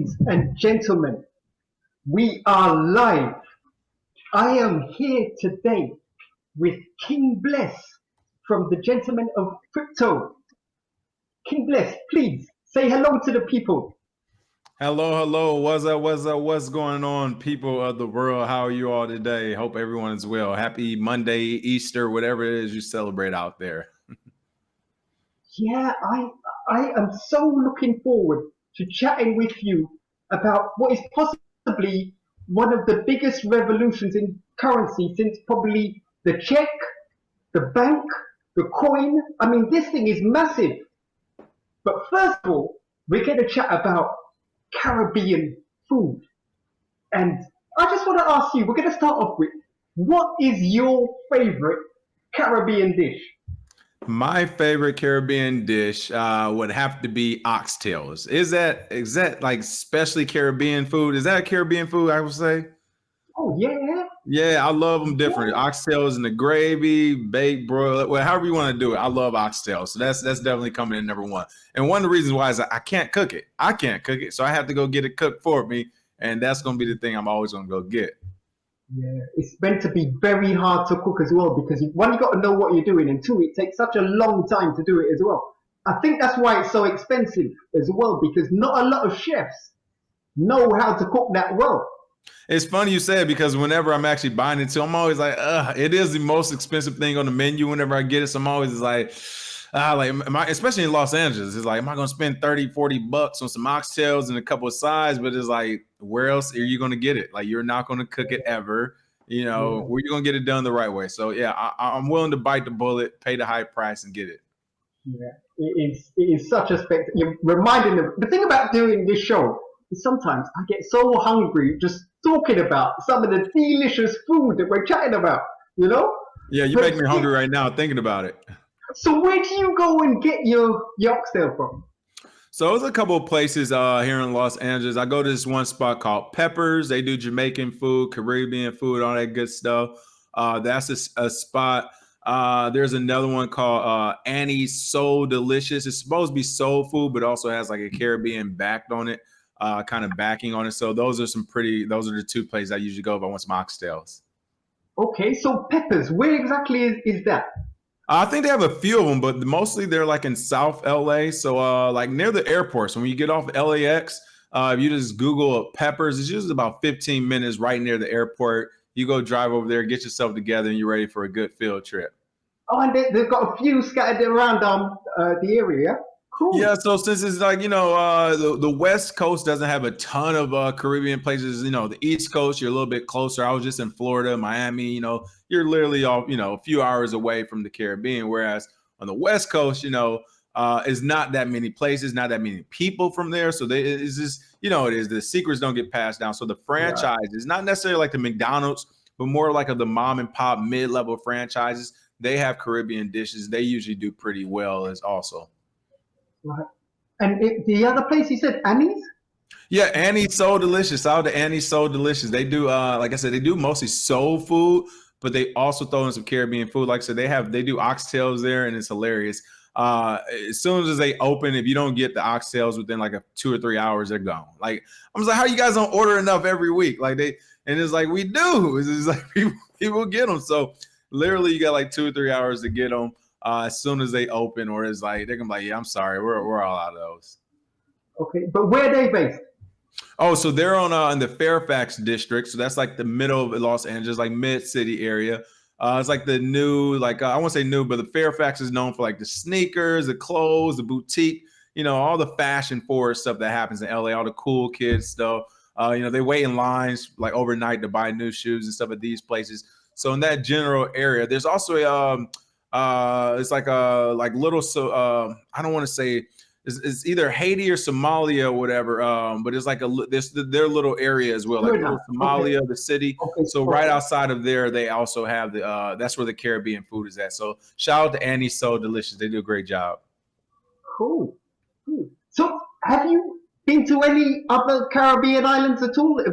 Ladies and gentlemen, we are live. I am here today with King Bless from the Gentlemen of Crypto. King Bless, please say hello to the people. Hello. What's going on, people of the world? How are you all today? Hope everyone is well. Happy Monday, Easter, whatever it is you celebrate out there. Yeah, I am so looking forward to chatting with you about what is possibly one of the biggest revolutions in currency since probably the check, the bank, the coin. I mean, this thing is massive. But first of all, we're going to chat about Caribbean food. And I just want to ask you, we're going to start off with, what is your favorite Caribbean dish? My favorite Caribbean dish would have to be oxtails. Is that like specially Caribbean food? Is that a Caribbean food, I would say? Oh, yeah. Yeah, I love them different. Yeah. Oxtails in the gravy, baked, broiled, well, however you want to do it. I love oxtails. So that's definitely coming in number one. And one of the reasons why is I can't cook it. I can't cook it. So I have to go get it cooked for me. And that's going to be the thing I'm always going to go get. Yeah, it's meant to be very hard to cook as well because one, you got to know what you're doing, and two, it takes such a long time to do it as well. I think that's why it's so expensive as well because not a lot of chefs know how to cook that well. It's funny you say it because whenever I'm actually buying it too, I'm always like, it is the most expensive thing on the menu whenever I get it. So I'm always like, especially in Los Angeles, it's like, am I going to spend 30, 40 bucks on some oxtails and a couple of sides? But it's like, where else are you going to get it? Like, you're not going to cook it ever. You know, where you going to get it done the right way. So yeah, I'm willing to bite the bullet, pay the high price and get it. Yeah, it is such a spectacle. You're reminding them. The thing about doing this show is sometimes I get so hungry just talking about some of the delicious food that we're chatting about. You know. Yeah, you make me hungry right now thinking about it. So where do you go and get your oxtail from? So there's a couple of places here in Los Angeles. I go to this one spot called Peppers. They do Jamaican food, Caribbean food, all that good stuff. That's a spot. There's another one called Annie's Soul Delicious. It's supposed to be soul food, but also has like a Caribbean backed on it, kind of backing on it. So those are the two places I usually go if I want some oxtails. Okay, so Peppers, where exactly is that? I think they have a few of them, but mostly they're like in South LA. So like near the airport. So when you get off LAX, if you just Google Peppers, it's usually about 15 minutes right near the airport. You go drive over there, get yourself together, and you're ready for a good field trip. Oh, and they've got a few scattered around the area. Yeah, Cool. so since it's like, the West Coast doesn't have a ton of Caribbean places, the East Coast, you're a little bit closer. I was just in Florida, Miami, you're literally all, a few hours away from the Caribbean. Whereas on the West Coast, is not that many places, not that many people from there. So it's just, it is the secrets don't get passed down. So the franchise is not necessarily like the McDonald's, but more like of the mom and pop mid-level franchises. They have Caribbean dishes. They usually do pretty well as also. Right. And the other place you said Annie's? Yeah, Annie's So Delicious. Out to Annie's So Delicious. They do, like I said, they do mostly soul food, but they also throw in some Caribbean food. Like I said, they do oxtails there, and it's hilarious. As soon as they open, if you don't get the oxtails within like 2 or 3 hours, they're gone. Like I was like, how you guys don't order enough every week? Like and it's like we do. It's just like people get them. So literally, you got like 2 or 3 hours to get them. As soon as they open, or it's like they're gonna be like, yeah, I'm sorry, we're all out of those. Okay, but where are they based? Oh, so they're on in the Fairfax district. So that's like the middle of Los Angeles, like mid city area. It's like the new, like I won't say new, but the Fairfax is known for like the sneakers, the clothes, the boutique, all the fashion forward stuff that happens in LA, all the cool kids stuff. They wait in lines like overnight to buy new shoes and stuff at these places. So in that general area, there's also it's like a little, so I don't want to say it's either Haiti or Somalia or whatever, but it's like their little area as well, like little Somalia, okay. The city. Okay. So right outside of there, they also have that's where the Caribbean food is at. So shout out to Annie's So Delicious. They do a great job. Cool. So have you been to any other Caribbean islands at all?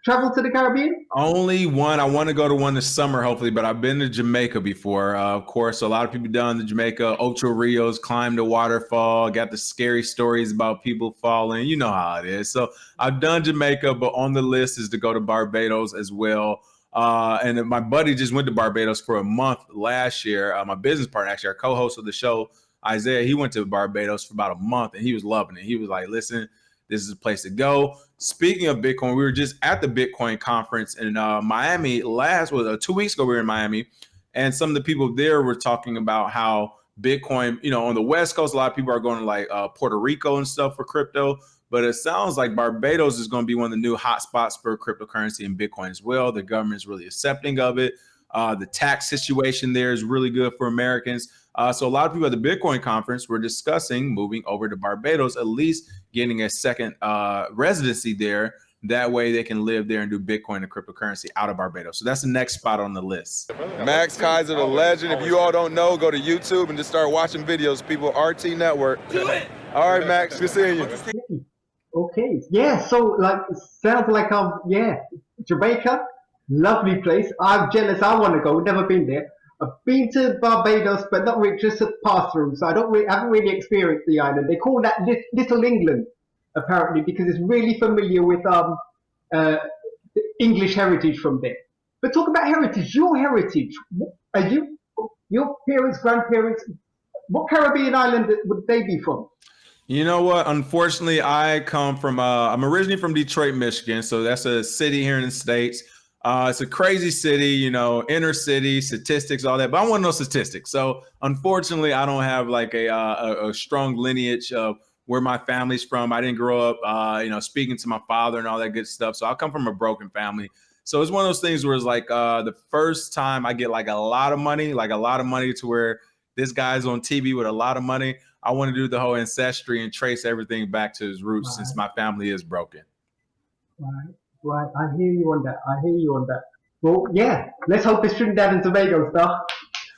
travel to the Caribbean? Only one. I want to go to one this summer, hopefully, but I've been to Jamaica before. Of course, a lot of people down to Jamaica, Ocho Rios, climbed the waterfall, got the scary stories about people falling. You know how it is. So I've done Jamaica, but on the list is to go to Barbados as well. And my buddy just went to Barbados for a month last year. My business partner, actually, our co-host of the show, Isaiah, he went to Barbados for about a month and he was loving it. He was like, listen, this is a place to go. Speaking of Bitcoin, we were just at the Bitcoin conference in Miami 2 weeks ago. We were in Miami, and some of the people there were talking about how Bitcoin, on the West Coast, a lot of people are going to like Puerto Rico and stuff for crypto. But it sounds like Barbados is going to be one of the new hotspots for cryptocurrency and Bitcoin as well. The government is really accepting of it. The tax situation there is really good for Americans. So a lot of people at the Bitcoin conference were discussing moving over to Barbados, at least getting a second residency there. That way they can live there and do Bitcoin and cryptocurrency out of Barbados. So that's the next spot on the list. Max Kaiser, the legend. If you all don't know, go to YouTube and just start watching videos. People, RT Network. Do it. All right, Max, good seeing you. Okay. Yeah. So sounds like Jamaica, lovely place. I'm jealous. I want to go. Never been there. I've been to Barbados, but not really, just a pass through. So I haven't really experienced the island. They call that Little England, apparently, because it's really familiar with English heritage from there. But talk about heritage. Your heritage. Are you your parents, grandparents? What Caribbean island would they be from? You know what? Unfortunately, I come from, I'm originally from Detroit, Michigan. So that's a city here in the States. It's a crazy city, inner city, statistics, all that. But I want to know statistics. So unfortunately, I don't have like a strong lineage of where my family's from. I didn't grow up, speaking to my father and all that good stuff. So I come from a broken family. So it's one of those things where it's like the first time I get like a lot of money to where this guy's on TV with a lot of money. I want to do the whole ancestry and trace everything back to his roots since my family is broken. Right. I hear you on that. Well, yeah. Let's hope it's Trinidad and Tobago stuff.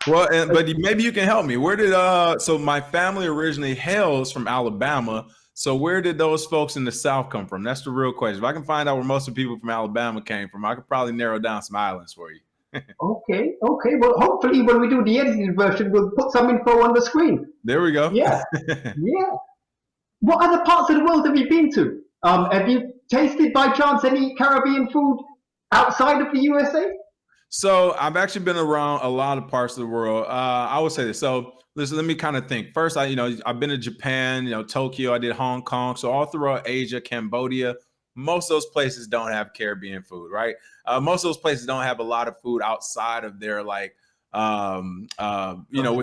Well, but maybe you can help me. Where did so my family originally hails from Alabama. So where did those folks in the South come from? That's the real question. If I can find out where most of the people from Alabama came from, I could probably narrow down some islands for you. Okay. Well, hopefully when we do the edited version, we'll put some info on the screen. There we go. Yeah. What other parts of the world have you been to? Have you tasted by chance any Caribbean food outside of the USA? So I've actually been around a lot of parts of the world. I would say this. So listen, let me kind of think. First, I've been to Japan, Tokyo. I did Hong Kong. So all throughout Asia, Cambodia, most of those places don't have Caribbean food, right? Most of those places don't have a lot of food outside of their what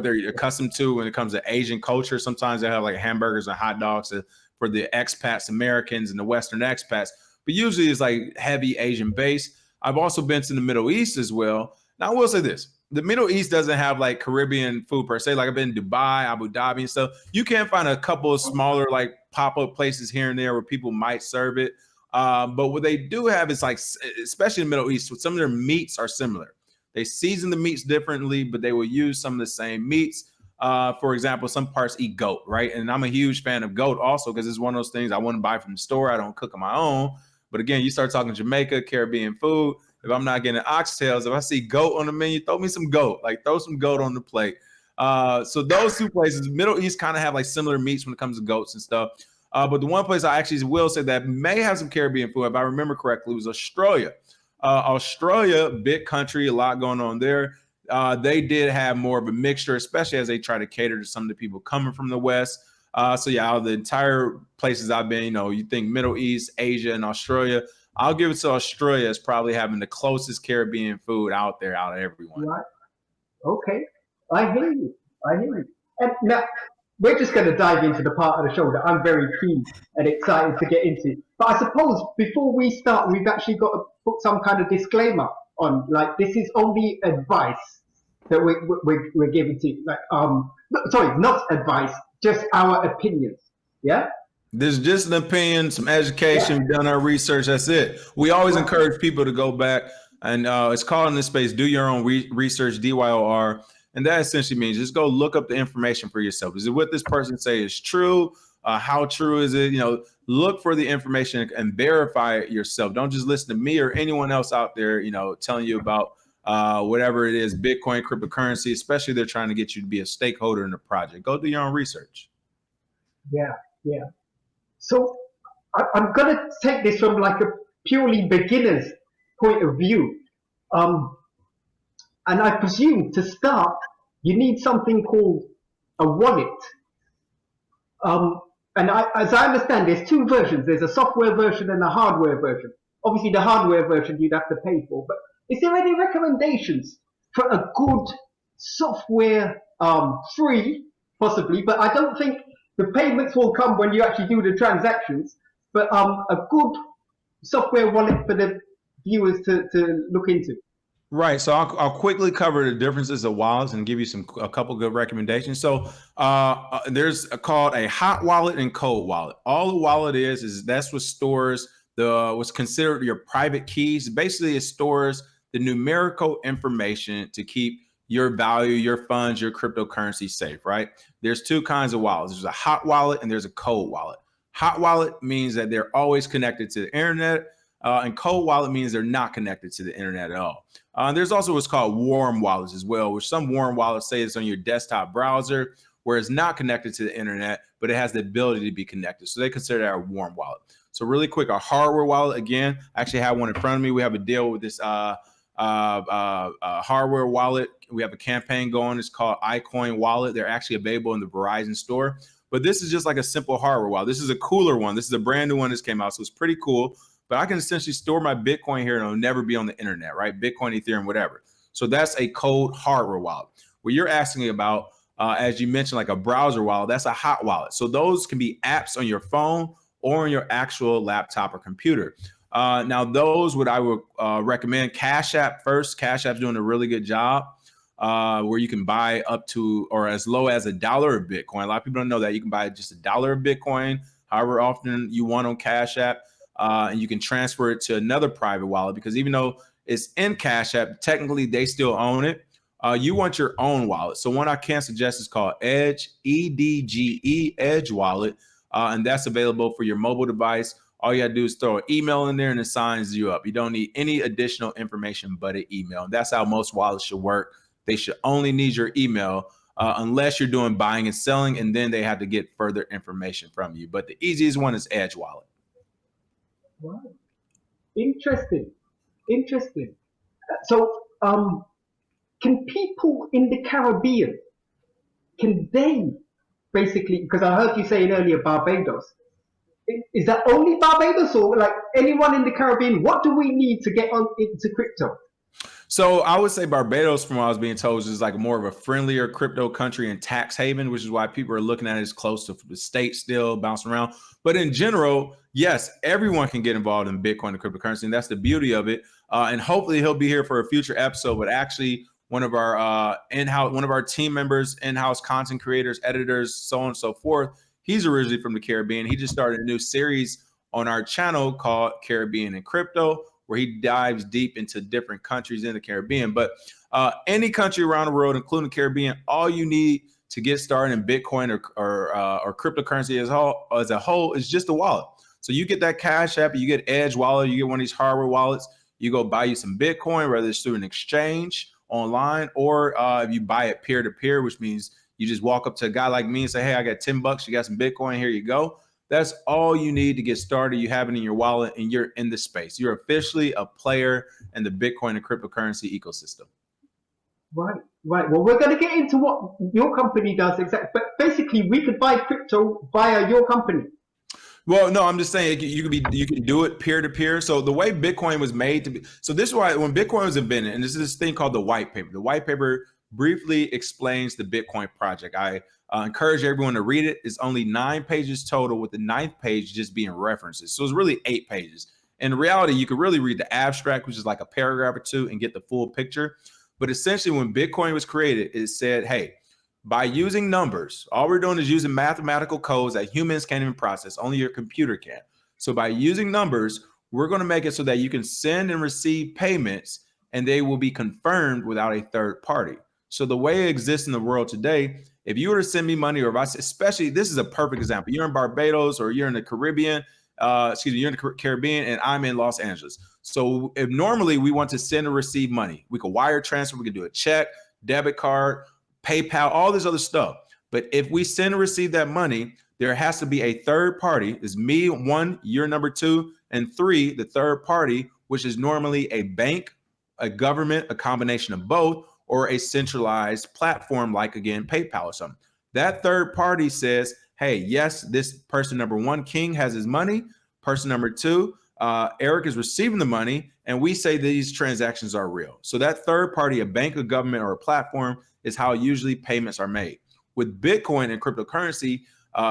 they're accustomed to when it comes to Asian culture. Sometimes they have like hamburgers and hot dogs for the expats, Americans, and the Western expats. But usually it's like heavy Asian base. I've also been to the Middle East as well. Now I will say this. The Middle East doesn't have like Caribbean food per se. Like I've been in Dubai, Abu Dhabi and stuff. You can find a couple of smaller like pop-up places here and there where people might serve it. But what they do have is like, especially in the Middle East, some of their meats are similar. They season the meats differently, but they will use some of the same meats. For example, some parts eat goat, right? And I'm a huge fan of goat also because it's one of those things I wouldn't buy from the store. I don't cook on my own. But again, you start talking Jamaica, Caribbean food. If I'm not getting oxtails, if I see goat on the menu, throw me some goat. Like throw some goat on the plate. So those two places, Middle East kind of have like similar meats when it comes to goats and stuff. But the one place I actually will say that may have some Caribbean food, if I remember correctly, was Australia. Australia, big country, a lot going on there. They did have more of a mixture, especially as they try to cater to some of the people coming from the West. So yeah, out of the entire places I've been, you think Middle East, Asia, and Australia, I'll give it to Australia as probably having the closest Caribbean food out there out of everyone. Right. Okay. I hear you. And now, we're just going to dive into the part of the show that I'm very keen and excited to get into. But I suppose before we start, we've actually got to put some kind of disclaimer on, like, this is only advice that we're giving to you. Like, sorry, not advice, just our opinions. Yeah? This is just an opinion, some education. We've done our research. That's it. We always encourage people to go back and it's called in this space, do your own research, DYOR. And that essentially means just go look up the information for yourself. Is it what this person say is true? How true is it? Look for the information and verify it yourself. Don't just listen to me or anyone else out there, telling you about whatever it is, Bitcoin, cryptocurrency, especially if they're trying to get you to be a stakeholder in the project. Go do your own research. Yeah, yeah. So I'm going to take this from like a purely beginner's point of view. And I presume to start, you need something called a wallet. And as I understand, there's two versions. There's a software version and a hardware version. Obviously, the hardware version you'd have to pay for. But is there any recommendations for a good software, free, possibly? But I don't think the payments will come when you actually do the transactions. But a good software wallet for the viewers to look into. Right. So I'll quickly cover the differences of wallets and give you a couple good recommendations. So there's called a hot wallet and cold wallet. All the wallet is that's what stores what's considered your private keys. Basically, it stores the numerical information to keep your value, your funds, your cryptocurrency safe, right? There's two kinds of wallets. There's a hot wallet and there's a cold wallet. Hot wallet means that they're always connected to the internet, and cold wallet means they're not connected to the internet at all. There's also what's called warm wallets as well, which some warm wallets say it's on your desktop browser, where it's not connected to the internet, but it has the ability to be connected. So they consider that a warm wallet. So really quick, a hardware wallet, again, I actually have one in front of me. We have a deal with this hardware wallet. We have a campaign going. It's called iCoin Wallet. They're actually available in the Verizon store. But this is just like a simple hardware wallet. This is a cooler one. This is a brand new one that came out, so it's pretty cool. But I can essentially store my Bitcoin here and it'll never be on the internet, right? Bitcoin, Ethereum, whatever. So that's a cold hardware wallet. What you're asking about, as you mentioned, like a browser wallet, that's a hot wallet. So those can be apps on your phone or on your actual laptop or computer. Now, those what I would recommend, Cash App first. Cash App's doing a really good job where you can buy up to or as low as $1 of Bitcoin. A lot of people don't know that. You can buy just $1 of Bitcoin, however often you want on Cash App. And you can transfer it to another private wallet because even though it's in Cash App, technically they still own it. You want your own wallet. So one I can suggest is called Edge, EDGE, Edge Wallet. And that's available for your mobile device. All you got to do is throw an email in there and it signs you up. You don't need any additional information but an email. And that's how most wallets should work. They should only need your email unless you're doing buying and selling, and then they have to get further information from you. But the easiest one is Edge Wallet. Wow. Interesting. So, can people in the Caribbean, can they basically, because I heard you saying earlier Barbados, is that only Barbados or like anyone in the Caribbean? What do we need to get on into crypto? So I would say Barbados, from what I was being told, is like more of a friendlier crypto country and tax haven, which is why people are looking at it as close to the state still bouncing around. But in general, yes, everyone can get involved in Bitcoin and cryptocurrency. And that's the beauty of it. And hopefully he'll be here for a future episode. But actually, one of our team members, in-house content creators, editors, so on and so forth, he's originally from the Caribbean. He just started a new series on our channel called Caribbean and Crypto, where he dives deep into different countries in the Caribbean. But any country around the world, including the Caribbean, all you need to get started in Bitcoin or cryptocurrency as a whole is just a wallet. So you get that Cash App, you get Edge Wallet, you get one of these hardware wallets, you go buy you some Bitcoin, whether it's through an exchange online or if you buy it peer-to-peer, which means you just walk up to a guy like me and say, hey, I got $10, you got some Bitcoin, here you go. That's all you need to get started. You have it in your wallet and you're in the space. You're officially a player in the Bitcoin and cryptocurrency ecosystem. Right. Well, we're going to get into what your company does exactly. But basically, we could buy crypto via your company. Well, no, I'm just saying you can do it peer to peer. So the way Bitcoin was made to be, so this is why when Bitcoin was invented, and this is this thing called the white paper. The white paper briefly explains the Bitcoin project. I encourage everyone to read it. It's only 9 pages total, with the 9th page just being references. So it's really 8 pages. In reality, you could really read the abstract, which is like a paragraph or two, and get the full picture. But essentially, when Bitcoin was created, it said, hey, by using numbers, all we're doing is using mathematical codes that humans can't even process. Only your computer can. So by using numbers, we're going to make it so that you can send and receive payments, and they will be confirmed without a third party. So the way it exists in the world today, if you were to send me money, or if I, especially, this is a perfect example. You're in Barbados or you're in the Caribbean, you're in the Caribbean and I'm in Los Angeles. So if normally we want to send or receive money, we could wire transfer, we could do a check, debit card, PayPal, all this other stuff. But if we send or receive that money, there has to be a third party. It's me, one, you're number two, and three, the third party, which is normally a bank, a government, a combination of both, or a centralized platform like, again, PayPal or something. That third party says, hey, yes, this person number one, King, has his money. Person number two, Eric is receiving the money, and we say these transactions are real. So that third party, a bank, a government, or a platform, is how usually payments are made. With Bitcoin and cryptocurrency,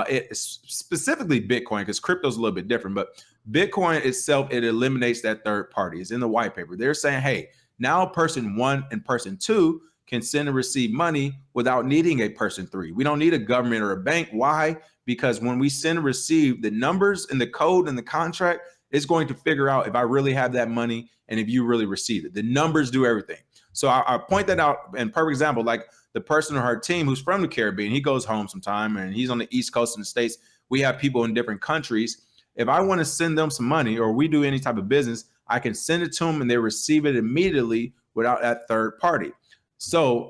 it's specifically Bitcoin, because crypto is a little bit different, but Bitcoin itself, it eliminates that third party. It's in the white paper. They're saying, hey, now person one and person two can send and receive money without needing a person three. We don't need a government or a bank. Why? Because when we send and receive, the numbers and the code and the contract is going to figure out if I really have that money and if you really received it. The numbers do everything. So I point that out. And perfect example, like the person on our team who's from the Caribbean, he goes home sometime and he's on the East Coast in the States. We have people in different countries. If I want to send them some money or we do any type of business, I can send it to them and they receive it immediately without that third party. So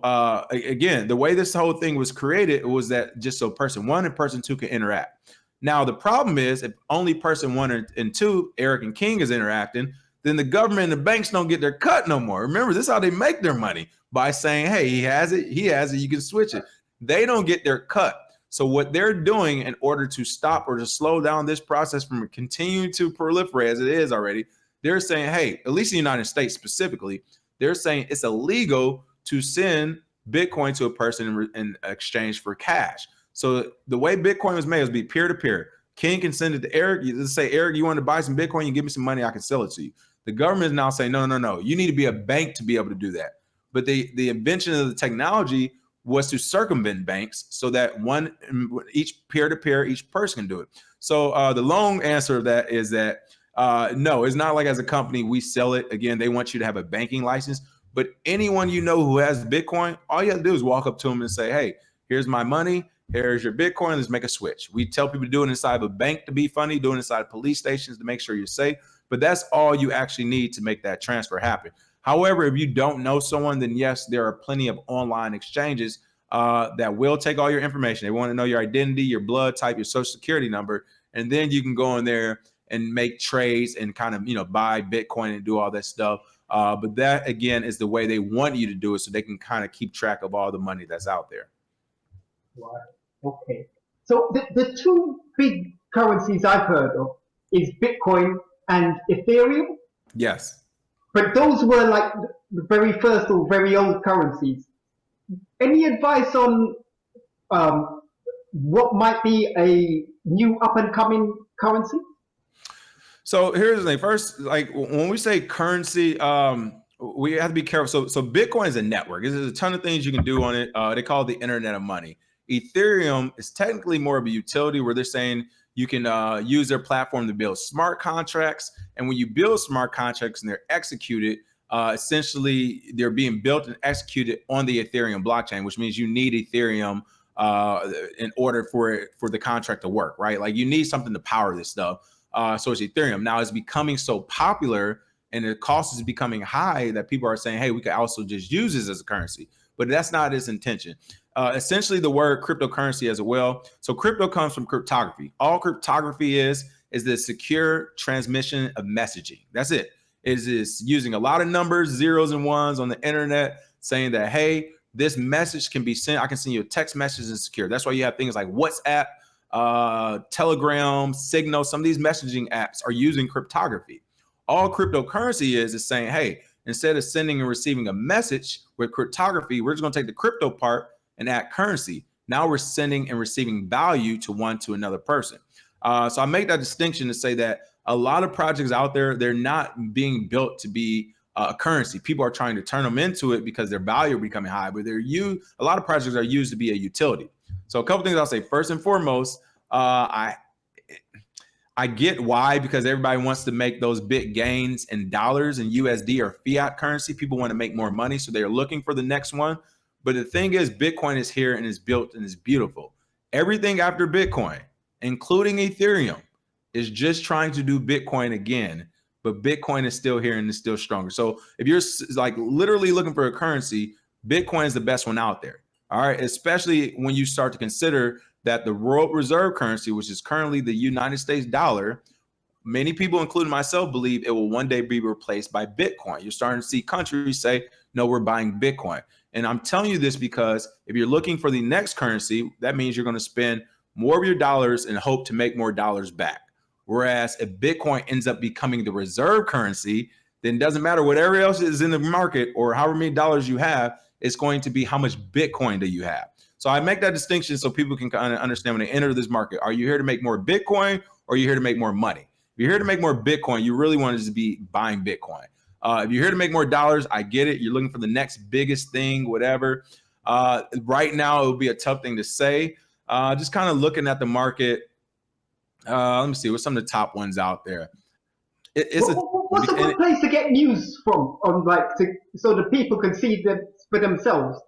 again, the way this whole thing was created was that just so person one and person two can interact. Now, the problem is if only person one and two, Eric and King, is interacting, then the government and the banks don't get their cut no more. Remember, this is how they make their money, by saying, hey, he has it, you can switch it. They don't get their cut. So what they're doing in order to stop or to slow down this process from continuing to proliferate as it is already, they're saying, hey, at least in the United States specifically, they're saying it's illegal to send Bitcoin to a person in exchange for cash. So the way Bitcoin was made was be peer-to-peer. King can send it to Eric. You just say, Eric, you want to buy some Bitcoin? You give me some money, I can sell it to you. The government is now saying, no. You need to be a bank to be able to do that. But the invention of the technology was to circumvent banks so that each peer-to-peer, each person can do it. So the long answer of that is that no, it's not like as a company we sell it. Again, they want you to have a banking license. But anyone you know who has Bitcoin, all you have to do is walk up to them and say, hey, here's my money. Here's your Bitcoin. Let's make a switch. We tell people to do it inside of a bank to be funny, do it inside police stations to make sure you're safe. But that's all you actually need to make that transfer happen. However, if you don't know someone, then yes, there are plenty of online exchanges that will take all your information. They want to know your identity, your blood type, your social security number, and then you can go in there and make trades and kind of, buy Bitcoin and do all that stuff. But that, again, is the way they want you to do it so they can kind of keep track of all the money that's out there. Right. Okay. So the two big currencies I've heard of is Bitcoin and Ethereum. Yes. But those were like the very first or very old currencies. Any advice on what might be a new up and coming currency? So here's the thing. First, like when we say currency, we have to be careful. So Bitcoin is a network. There's a ton of things you can do on it. They call it the Internet of Money. Ethereum is technically more of a utility where they're saying you can use their platform to build smart contracts. And when you build smart contracts and they're executed, essentially they're being built and executed on the Ethereum blockchain, which means you need Ethereum in order for the contract to work, right? Like you need something to power this stuff. So it's Ethereum. Now it's becoming so popular and the cost is becoming high that people are saying, hey, we could also just use this as a currency. But that's not its intention. Essentially, the word cryptocurrency as well. So crypto comes from cryptography. All cryptography is the secure transmission of messaging. That's it. It is using a lot of numbers, zeros and ones on the internet, saying that, hey, this message can be sent. I can send you a text message and secure. That's why you have things like WhatsApp, Telegram, Signal. Some of these messaging apps are using cryptography. All cryptocurrency is saying, hey, instead of sending and receiving a message with cryptography, we're just going to take the crypto part and add currency. Now we're sending and receiving value to another person. So I make that distinction to say that a lot of projects out there, they're not being built to be a currency. People are trying to turn them into it because their value are becoming high, but a lot of projects are used to be a utility. So a couple things I'll say. First and foremost, I get why, because everybody wants to make those big gains in dollars and USD or fiat currency. People want to make more money, so they're looking for the next one. But the thing is, Bitcoin is here and it's built and it's beautiful. Everything after Bitcoin, including Ethereum, is just trying to do Bitcoin again. But Bitcoin is still here and is still stronger. So if you're like literally looking for a currency, Bitcoin is the best one out there. All right, especially when you start to consider that the world reserve currency, which is currently the United States dollar, many people, including myself, believe it will one day be replaced by Bitcoin. You're starting to see countries say, no, we're buying Bitcoin. And I'm telling you this because if you're looking for the next currency, that means you're going to spend more of your dollars and hope to make more dollars back. Whereas if Bitcoin ends up becoming the reserve currency, then it doesn't matter whatever else is in the market or however many dollars you have, it's going to be how much Bitcoin do you have. So I make that distinction so people can kind of understand when they enter this market. Are you here to make more Bitcoin or are you here to make more money? If you're here to make more Bitcoin, you really want to just be buying Bitcoin. If you're here to make more dollars, I get it. You're looking for the next biggest thing, whatever. Right now, it would be a tough thing to say. Just kind of looking at the market. Let me see what's some of the top ones out there. What's a good place to get news from on so the people can see them for themselves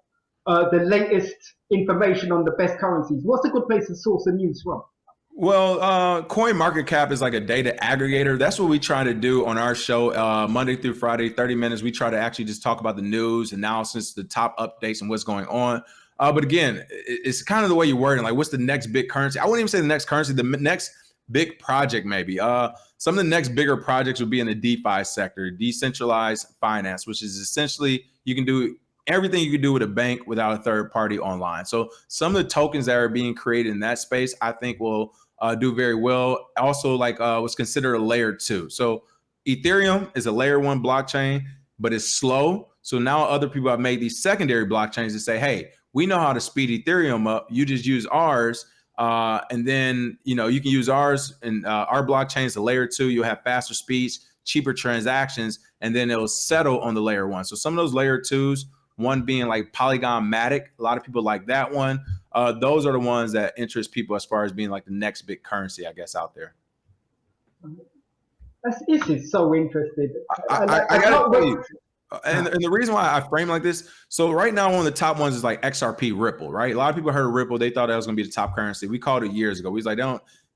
the latest information on the best currencies? What's a good place to source the news from? Well, CoinMarketCap is like a data aggregator. That's what we try to do on our show, Monday through Friday, 30 minutes. We try to actually just talk about the news, analysis, the top updates, and what's going on. But again, it's kind of the way you're wording, like what's the next big currency? I wouldn't even say the next currency, the next big project maybe. Some of the next bigger projects would be in the DeFi sector, decentralized finance, which is essentially you can do everything you can do with a bank without a third party online. So some of the tokens that are being created in that space, I think will do very well. Also, like what's considered a layer 2. So Ethereum is a layer 1 blockchain, but it's slow. So now other people have made these secondary blockchains to say, hey, we know how to speed Ethereum up. You just use ours. And then, you can use ours and our blockchain is the layer 2. You'll have faster speeds, cheaper transactions, and then it'll settle on the layer 1. So some of those layer 2s, one being like Polygon Matic, a lot of people like that one. Those are the ones that interest people as far as being like the next big currency, I guess, out there. This is so interesting. I gotta tell you, and the reason why I frame like this, so right now one of the top ones is like XRP Ripple, right? A lot of people heard of Ripple. They thought that was going to be the top currency. We called it years ago. We was like,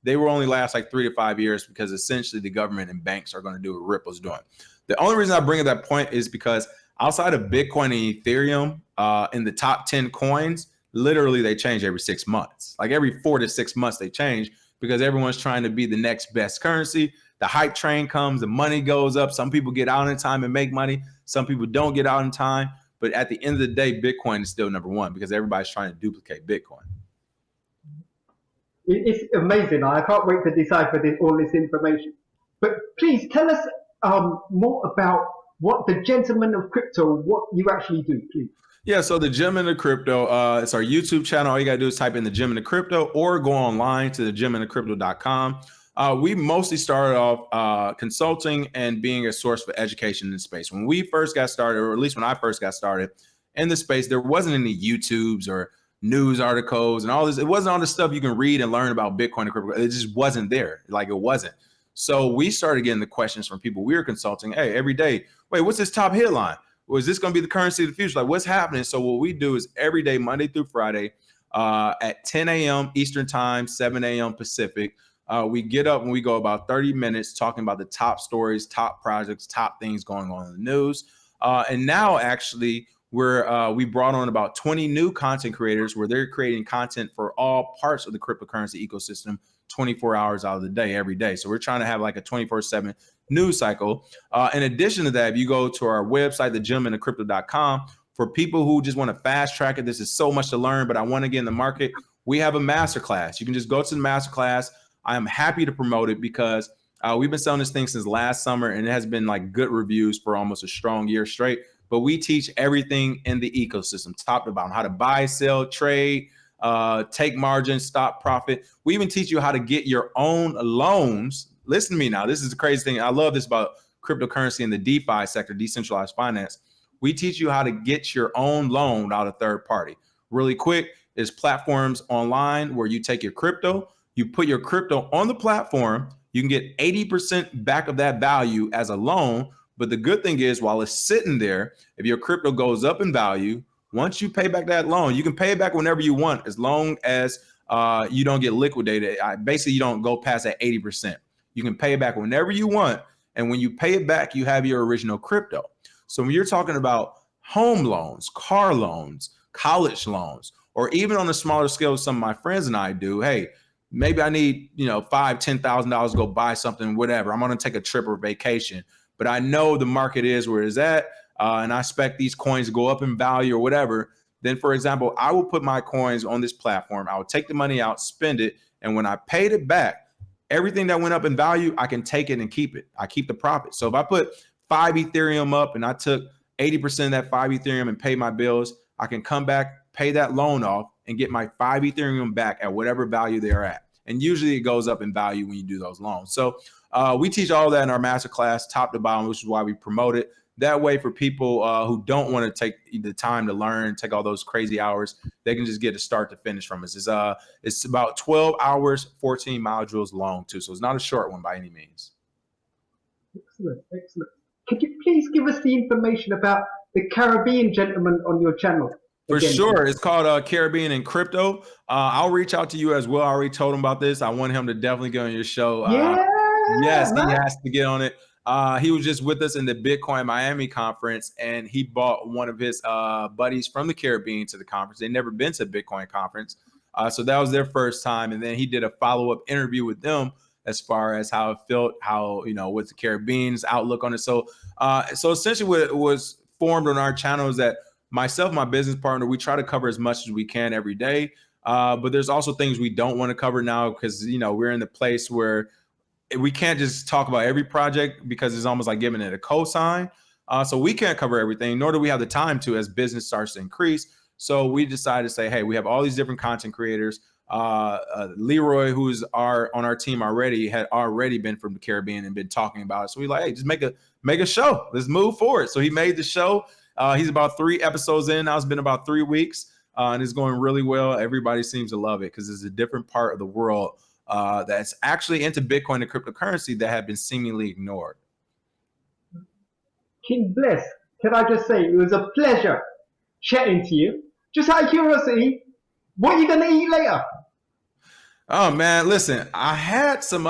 they will only last like 3 to 5 years because essentially the government and banks are going to do what Ripple's doing. The only reason I bring up that point is because outside of Bitcoin and Ethereum, in the top 10 coins, literally they change every 6 months. Like every 4 to 6 months they change because everyone's trying to be the next best currency. The hype train comes, the money goes up. Some people get out in time and make money. Some people don't get out in time. But at the end of the day, Bitcoin is still number one because everybody's trying to duplicate Bitcoin. It's amazing. I can't wait to decipher all this information. But please tell us more about what the Gentlemen of Crypto, what you actually do, please. Yeah, so the Gentlemen of Crypto, it's our YouTube channel. All you got to do is type in the Gentlemen of Crypto or go online to the gentlemenofcrypto.com. We mostly started off consulting and being a source for education in the space. When we first got started, or at least when I first got started in the space, there wasn't any YouTubes or news articles and all this. It wasn't all the stuff you can read and learn about Bitcoin and crypto. It just wasn't there. Like it wasn't. So we started getting the questions from people we were consulting. Hey, every day, wait, what's this top headline? Well, is this going to be the currency of the future? Like what's happening? So what we do is every day, Monday through Friday, at 10 a.m. Eastern time, 7 a.m. Pacific, we get up and we go about 30 minutes talking about the top stories, top projects, top things going on in the news. And now actually we brought on about 20 new content creators where they're creating content for all parts of the cryptocurrency ecosystem 24 hours out of the day, every day. So we're trying to have like a 24/7 news cycle. In addition to that, if you go to our website, thegentlemenofcrypto.com, for people who just want to fast track it, this is so much to learn, but I want to get in the market. We have a masterclass. You can just go to the masterclass. I am happy to promote it because we've been selling this thing since last summer and it has been like good reviews for almost a strong year straight. But we teach everything in the ecosystem, top to bottom, how to buy, sell, trade, take margin, stop profit. We even teach you how to get your own loans. Listen to me now. This is the crazy thing. I love this about cryptocurrency in the DeFi sector, decentralized finance. We teach you how to get your own loan out of third party. Really quick, there's platforms online where you take your crypto, you put your crypto on the platform, you can get 80% back of that value as a loan. But the good thing is while it's sitting there, if your crypto goes up in value Once you pay back that loan, you can pay it back whenever you want, as long as you don't get liquidated. Basically, you don't go past that 80%. You can pay it back whenever you want. And when you pay it back, you have your original crypto. So when you're talking about home loans, car loans, college loans, or even on a smaller scale, some of my friends and I do, hey, maybe I need, $5,000-$10,000 to go buy something, whatever. I'm going to take a trip or vacation, but I know the market is where it's at, and I expect these coins to go up in value or whatever. Then, for example, I will put my coins on this platform. I will take the money out, spend it, and when I paid it back, everything that went up in value, I can take it and keep it. I keep the profit. So if I put 5 Ethereum up and I took 80% of that 5 Ethereum and pay my bills, I can come back, pay that loan off, and get my 5 Ethereum back at whatever value they're at. And usually it goes up in value when you do those loans. So we teach all that in our masterclass, top to bottom, which is why we promote it. That way, for people who don't want to take the time to learn, take all those crazy hours, they can just get a start to finish from us. It's about 12 hours, 14 modules long, too. So it's not a short one by any means. Excellent, excellent. Could you please give us the information about the Caribbean gentleman on your channel? For sure. It's called Caribbean and Crypto. I'll reach out to you as well. I already told him about this. I want him to definitely get on your show. Yes, man. He has to get on it. He was just with us in the Bitcoin Miami conference, and he brought one of his buddies from the Caribbean to the conference. They'd never been to a Bitcoin conference. So that was their first time. And then he did a follow-up interview with them as far as how it felt, with the Caribbean's outlook on it. So essentially what was formed on our channel is that myself, my business partner, we try to cover as much as we can every day. But there's also things we don't want to cover now because, we're in the place where we can't just talk about every project because it's almost like giving it a cosign. So we can't cover everything, nor do we have the time to as business starts to increase. So we decided to say, hey, we have all these different content creators. Leroy, who's on our team already, had already been from the Caribbean and been talking about it. So we like, hey, just make a show. Let's move forward. So he made the show. He's about 3 episodes in. Now it's been about 3 weeks, and it's going really well. Everybody seems to love it because it's a different part of the world that's actually into Bitcoin and cryptocurrency that have been seemingly ignored. King Bless, can I just say it was a pleasure chatting to you. Just out of curiosity, what are you going to eat later? Oh, man, listen, I had some,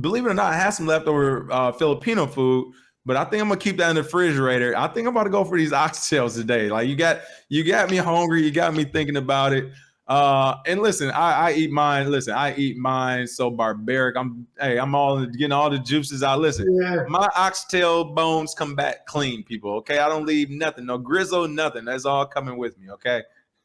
believe it or not, I had some leftover Filipino food, but I think I'm going to keep that in the refrigerator. I think I'm about to go for these oxtails today. Like you got me hungry. You got me thinking about it. And listen, I eat mine. Listen, I eat mine so barbaric. I'm all getting all the juices out. Listen, My oxtail bones come back clean, people. Okay, I don't leave nothing, no grizzle, nothing. That's all coming with me. Okay.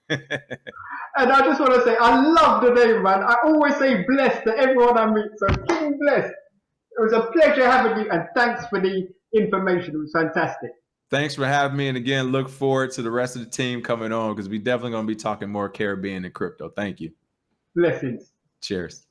And I just want to say, I love the name, man. I always say blessed to everyone I meet. So King Blessed, it was a pleasure having you, and thanks for the information. It was fantastic. Thanks for having me. And again, look forward to the rest of the team coming on because we definitely going to be talking more Caribbean and crypto. Thank you. Blessings. Cheers.